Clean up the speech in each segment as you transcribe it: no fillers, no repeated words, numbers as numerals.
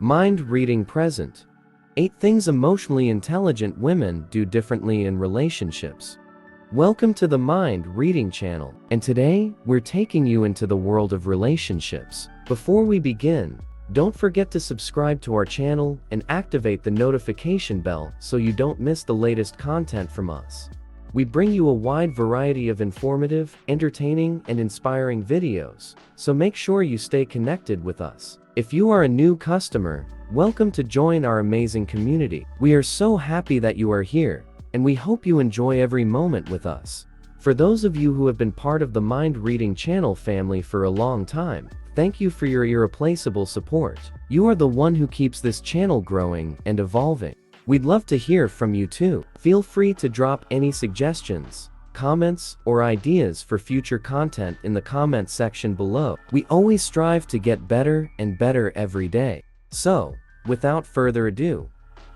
Mind reading present. 8 things emotionally intelligent women do differently in relationships. Welcome to the Mind Reading channel, and today we're taking you into the world of relationships. Before we begin, don't forget to subscribe to our channel and activate the notification bell so you don't miss the latest content from us. We bring you a wide variety of informative, entertaining, and inspiring videos, so make sure you stay connected with us. If you are a new customer, welcome to join our amazing community. We are so happy that you are here, and we hope you enjoy every moment with us. For those of you who have been part of the Mind Reading channel family for a long time, thank you for your irreplaceable support. You are the one who keeps this channel growing and evolving. We'd love to hear from you too. Feel free to drop any suggestions, comments, or ideas for future content in the comments section below. We always strive to get better and better every day. So, without further ado,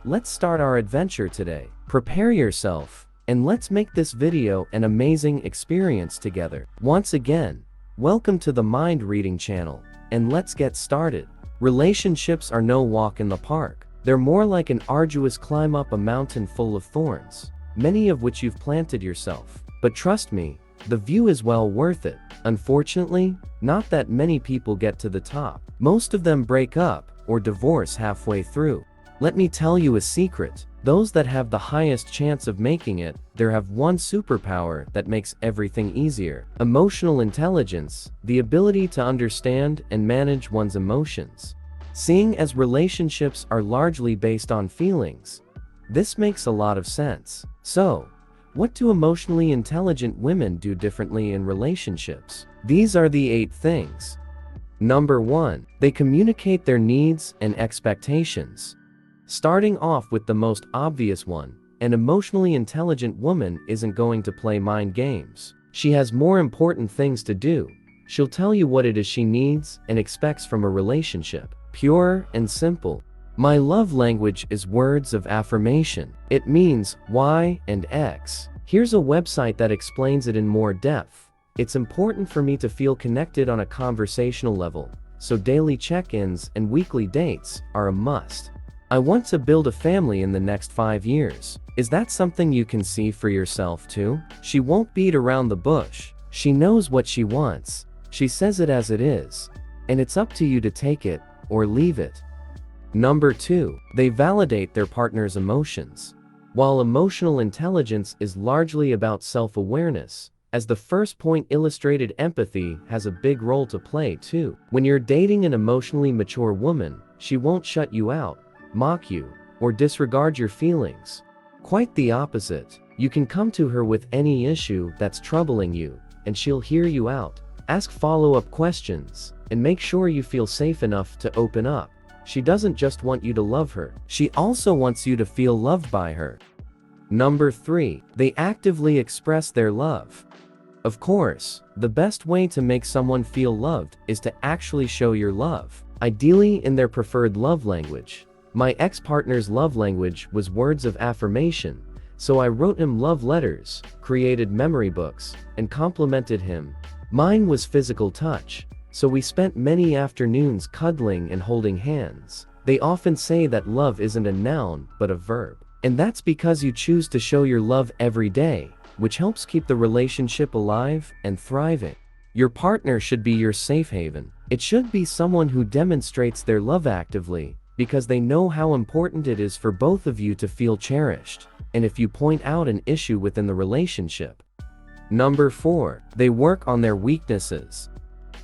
let's start our adventure today. Prepare yourself, and let's make this video an amazing experience together. Once again, welcome to the Mind Reading channel, and let's get started. Relationships are no walk in the park. They're more like an arduous climb up a mountain full of thorns, many of which you've planted yourself. But trust me, the view is well worth it. Unfortunately, not that many people get to the top. Most of them break up or divorce halfway through. Let me tell you a secret. Those that have the highest chance of making it, they have one superpower that makes everything easier. Emotional intelligence, the ability to understand and manage one's emotions. Seeing as relationships are largely based on feelings, this makes a lot of sense. So, what do emotionally intelligent women do differently in relationships? These are the 8 things. Number 1. They communicate their needs and expectations. Starting off with the most obvious one, an emotionally intelligent woman isn't going to play mind games. She has more important things to do. She'll tell you what it is she needs and expects from a relationship. Pure and simple. My love language is words of affirmation. It means Y and X. Here's a website that explains it in more depth. It's important for me to feel connected on a conversational level, so daily check-ins and weekly dates are a must. I want to build a family in the next 5 years. Is that something you can see for yourself too? She won't beat around the bush. She knows what she wants. She says it as it is, and it's up to you to take it or leave it. Number 2. They validate their partner's emotions. While emotional intelligence is largely about self-awareness, as the first point illustrated, empathy has a big role to play too. When you're dating an emotionally mature woman, she won't shut you out, mock you, or disregard your feelings. Quite the opposite. You can come to her with any issue that's troubling you, and she'll hear you out, ask follow-up questions, and make sure you feel safe enough to open up. She doesn't just want you to love her, she also wants you to feel loved by her. Number 3. They actively express their love. Of course, the best way to make someone feel loved is to actually show your love, ideally in their preferred love language. My ex-partner's love language was words of affirmation, so I wrote him love letters, created memory books, and complimented him. Mine was physical touch, so we spent many afternoons cuddling and holding hands. They often say that love isn't a noun, but a verb. And that's because you choose to show your love every day, which helps keep the relationship alive and thriving. Your partner should be your safe haven. It should be someone who demonstrates their love actively, because they know how important it is for both of you to feel cherished, and if you point out an issue within the relationship. Number 4. They work on their weaknesses.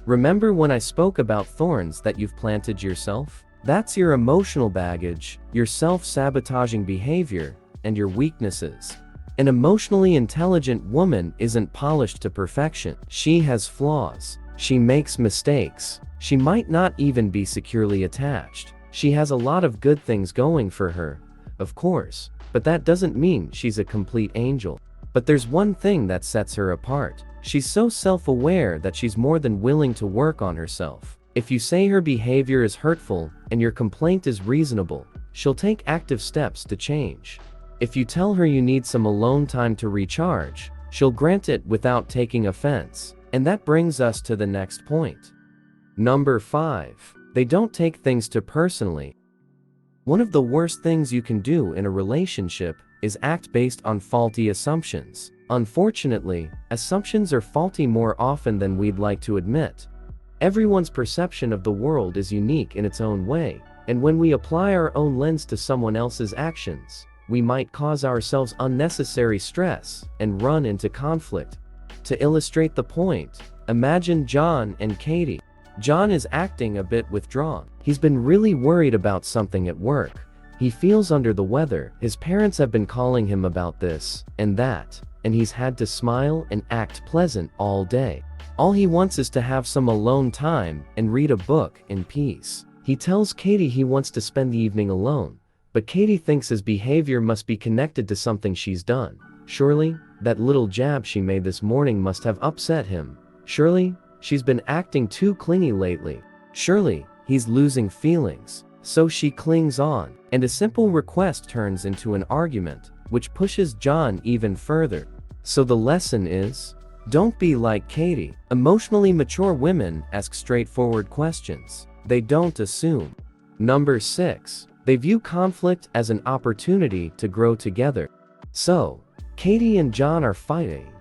Remember when I spoke about thorns that you've planted yourself? That's your emotional baggage, your self-sabotaging behavior, and your weaknesses. An emotionally intelligent woman isn't polished to perfection. She has flaws. She makes mistakes. She might not even be securely attached. She has a lot of good things going for her, of course, but that doesn't mean she's a complete angel. But there's one thing that sets her apart. She's so self-aware that she's more than willing to work on herself. If you say her behavior is hurtful and your complaint is reasonable, she'll take active steps to change. If you tell her you need some alone time to recharge, she'll grant it without taking offense. And that brings us to the next point. Number 5. They don't take things too personally. One of the worst things you can do in a relationship is act based on faulty assumptions. Unfortunately, assumptions are faulty more often than we'd like to admit. Everyone's perception of the world is unique in its own way, and when we apply our own lens to someone else's actions, we might cause ourselves unnecessary stress and run into conflict. To illustrate the point, imagine John and Katie. John is acting a bit withdrawn. He's been really worried about something at work. He feels under the weather. His parents have been calling him about this and that, and he's had to smile and act pleasant all day. All he wants is to have some alone time and read a book in peace. He tells Katie he wants to spend the evening alone, but Katie thinks his behavior must be connected to something she's done. Surely, that little jab she made this morning must have upset him. Surely, she's been acting too clingy lately. Surely, he's losing feelings. So she clings on, and a simple request turns into an argument, which pushes John even further. So the lesson is, don't be like Katie. Emotionally mature women ask straightforward questions. They don't assume. Number 6. They view conflict as an opportunity to grow together. So, Katie and John are fighting.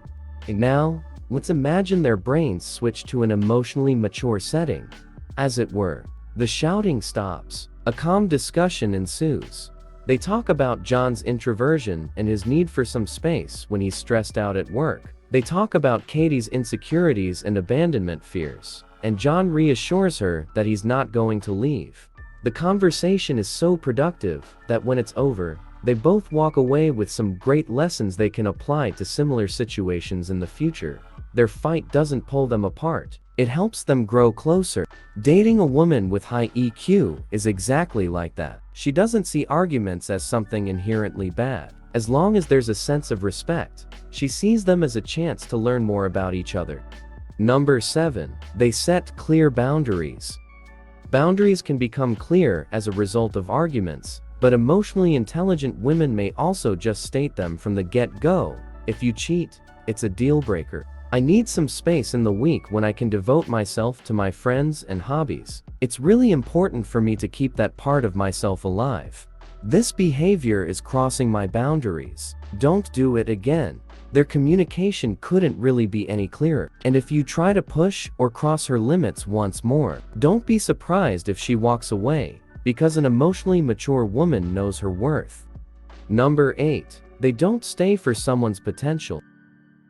And now, let's imagine their brains switch to an emotionally mature setting. As it were, the shouting stops. A calm discussion ensues. They talk about John's introversion and his need for some space when he's stressed out at work. They talk about Katie's insecurities and abandonment fears, and John reassures her that he's not going to leave. The conversation is so productive that when it's over, they both walk away with some great lessons they can apply to similar situations in the future. Their fight doesn't pull them apart. It helps them grow closer. Dating a woman with high EQ is exactly like that. She doesn't see arguments as something inherently bad. As long as there's a sense of respect, she sees them as a chance to learn more about each other. Number 7. They set clear boundaries. Boundaries can become clear as a result of arguments, but emotionally intelligent women may also just state them from the get-go. If you cheat, it's a deal breaker. I need some space in the week when I can devote myself to my friends and hobbies. It's really important for me to keep that part of myself alive. This behavior is crossing my boundaries. Don't do it again. Their communication couldn't really be any clearer. And if you try to push or cross her limits once more, don't be surprised if she walks away, because an emotionally mature woman knows her worth. Number 8. They don't stay for someone's potential.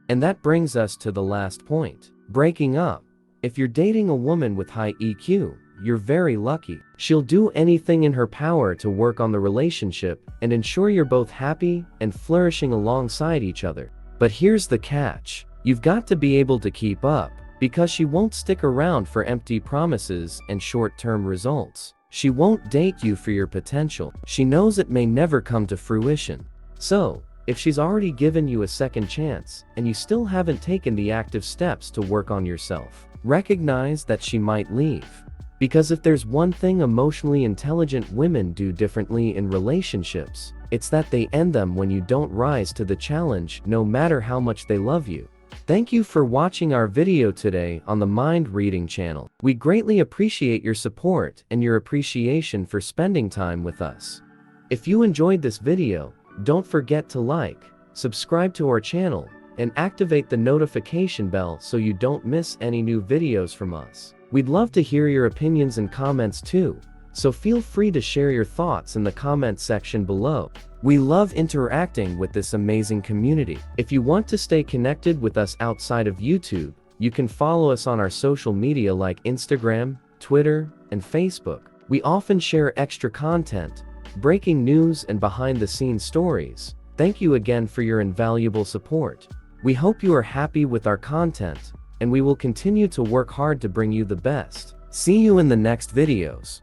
And that brings us to the last point. Breaking up. If you're dating a woman with high EQ, you're very lucky. She'll do anything in her power to work on the relationship and ensure you're both happy and flourishing alongside each other. But here's the catch. You've got to be able to keep up, because she won't stick around for empty promises and short-term results. She won't date you for your potential. She knows it may never come to fruition. So, if she's already given you a second chance, and you still haven't taken the active steps to work on yourself, recognize that she might leave. Because if there's one thing emotionally intelligent women do differently in relationships, it's that they end them when you don't rise to the challenge, no matter how much they love you. Thank you for watching our video today on the Mind Reading channel. We greatly appreciate your support and your appreciation for spending time with us. If you enjoyed this video, don't forget to like, subscribe to our channel, and activate the notification bell so you don't miss any new videos from us. We'd love to hear your opinions and comments too, so feel free to share your thoughts in the comment section below. We love interacting with this amazing community. If you want to stay connected with us outside of YouTube, you can follow us on our social media like Instagram, Twitter, and Facebook. We often share extra content, breaking news, and behind-the-scenes stories. Thank you again for your invaluable support. We hope you are happy with our content, and we will continue to work hard to bring you the best. See you in the next videos.